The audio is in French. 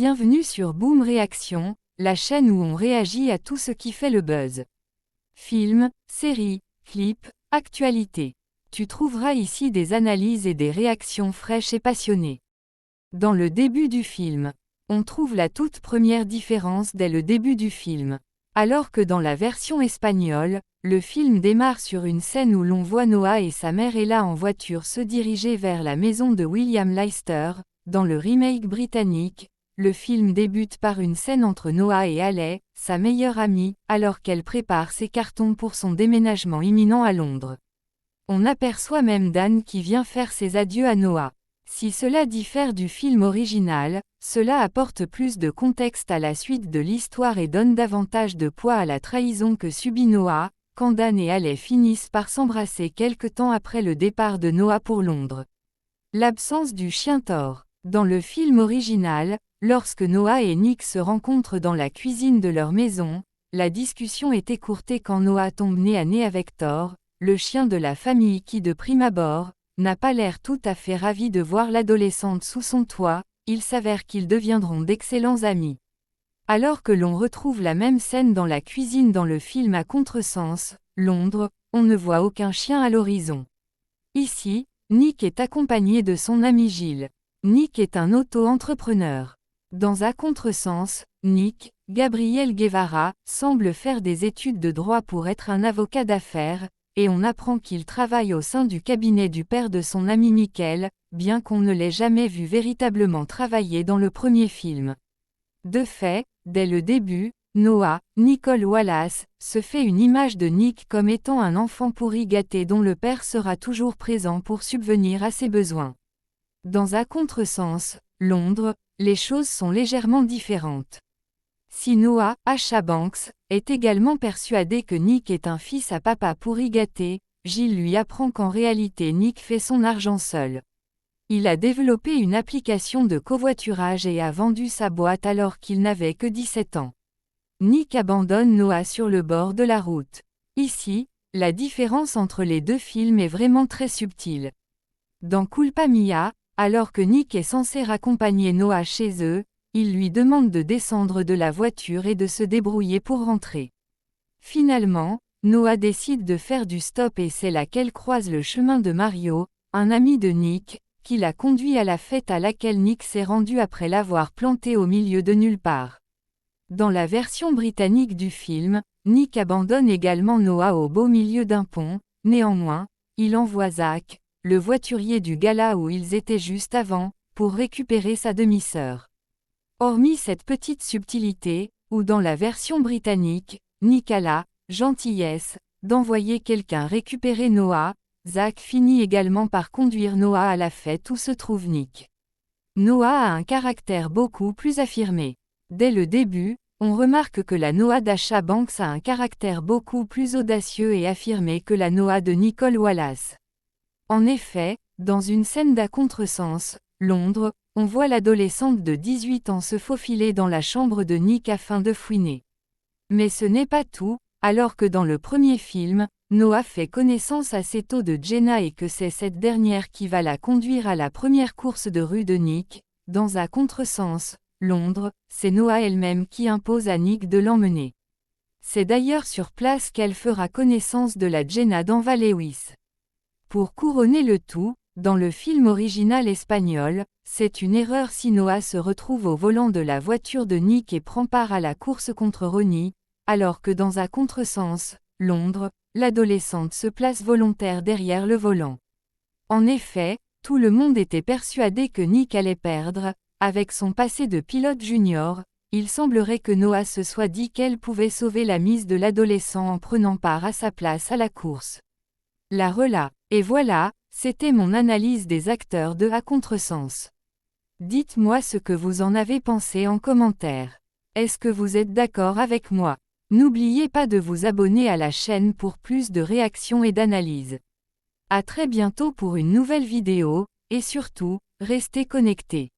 Bienvenue sur Boom Réaction, la chaîne où on réagit à tout ce qui fait le buzz. Films, séries, clips, actualités. Tu trouveras ici des analyses et des réactions fraîches et passionnées. Dans le début du film, on trouve la toute première différence dès le début du film. Alors que dans la version espagnole, le film démarre sur une scène où l'on voit Noah et sa mère Ella en voiture se diriger vers la maison de William Leyster. Dans le remake britannique, le film débute par une scène entre Noah et Haley, sa meilleure amie, alors qu'elle prépare ses cartons pour son déménagement imminent à Londres. On aperçoit même Dan qui vient faire ses adieux à Noah. Si cela diffère du film original, cela apporte plus de contexte à la suite de l'histoire et donne davantage de poids à la trahison que subit Noah, quand Dan et Haley finissent par s'embrasser quelque temps après le départ de Noah pour Londres. L'absence du chien Thor. Dans le film original, lorsque Noah et Nick se rencontrent dans la cuisine de leur maison, la discussion est écourtée quand Noah tombe nez à nez avec Thor, le chien de la famille qui de prime abord, n'a pas l'air tout à fait ravi de voir l'adolescente sous son toit. Il s'avère qu'ils deviendront d'excellents amis. Alors que l'on retrouve la même scène dans la cuisine dans le film à contresens, Londres, on ne voit aucun chien à l'horizon. Ici, Nick est accompagné de son ami Gilles. Nick est un auto-entrepreneur. Dans À contresens, Nick, Gabriel Guevara, semble faire des études de droit pour être un avocat d'affaires, et on apprend qu'il travaille au sein du cabinet du père de son ami Michael, bien qu'on ne l'ait jamais vu véritablement travailler dans le premier film. De fait, dès le début, Noah, Nicole Wallace, se fait une image de Nick comme étant un enfant pourri gâté dont le père sera toujours présent pour subvenir à ses besoins. Dans À contresens, Londres, les choses sont légèrement différentes. Si Noah, Asha Banks, est également persuadé que Nick est un fils à papa pourri gâté, Gilles lui apprend qu'en réalité Nick fait son argent seul. Il a développé une application de covoiturage et a vendu sa boîte alors qu'il n'avait que 17 ans. Nick abandonne Noah sur le bord de la route. Ici, la différence entre les deux films est vraiment très subtile. Dans Culpa Mia, alors que Nick est censé raccompagner Noah chez eux, il lui demande de descendre de la voiture et de se débrouiller pour rentrer. Finalement, Noah décide de faire du stop et c'est là qu'elle croise le chemin de Mario, un ami de Nick, qui l'a conduit à la fête à laquelle Nick s'est rendu après l'avoir planté au milieu de nulle part. Dans la version britannique du film, Nick abandonne également Noah au beau milieu d'un pont. Néanmoins, il envoie Zach, le voiturier du gala où ils étaient juste avant, pour récupérer sa demi-sœur. Hormis cette petite subtilité, ou dans la version britannique, Nick a la gentillesse d'envoyer quelqu'un récupérer Noah, Zach finit également par conduire Noah à la fête où se trouve Nick. Noah a un caractère beaucoup plus affirmé. Dès le début, on remarque que la Noah d'Asha Banks a un caractère beaucoup plus audacieux et affirmé que la Noah de Nicole Wallace. En effet, dans une scène d'À contresens, Londres, on voit l'adolescente de 18 ans se faufiler dans la chambre de Nick afin de fouiner. Mais ce n'est pas tout, alors que dans le premier film, Noah fait connaissance assez tôt de Jenna et que c'est cette dernière qui va la conduire à la première course de rue de Nick. Dans À contresens, Londres, c'est Noah elle-même qui impose à Nick de l'emmener. C'est d'ailleurs sur place qu'elle fera connaissance de la Jenna d'Enva Lewis. Pour couronner le tout, dans le film original espagnol, c'est une erreur si Noah se retrouve au volant de la voiture de Nick et prend part à la course contre Ronnie, alors que dans À contresens, Londres, l'adolescente se place volontaire derrière le volant. En effet, tout le monde était persuadé que Nick allait perdre. Avec son passé de pilote junior, il semblerait que Noah se soit dit qu'elle pouvait sauver la mise de l'adolescent en prenant part à sa place à la course. La rela. Et voilà, c'était mon analyse des acteurs de À contresens. Dites-moi ce que vous en avez pensé en commentaire. Est-ce que vous êtes d'accord avec moi? N'oubliez pas de vous abonner à la chaîne pour plus de réactions et d'analyses. À très bientôt pour une nouvelle vidéo, et surtout, restez connectés.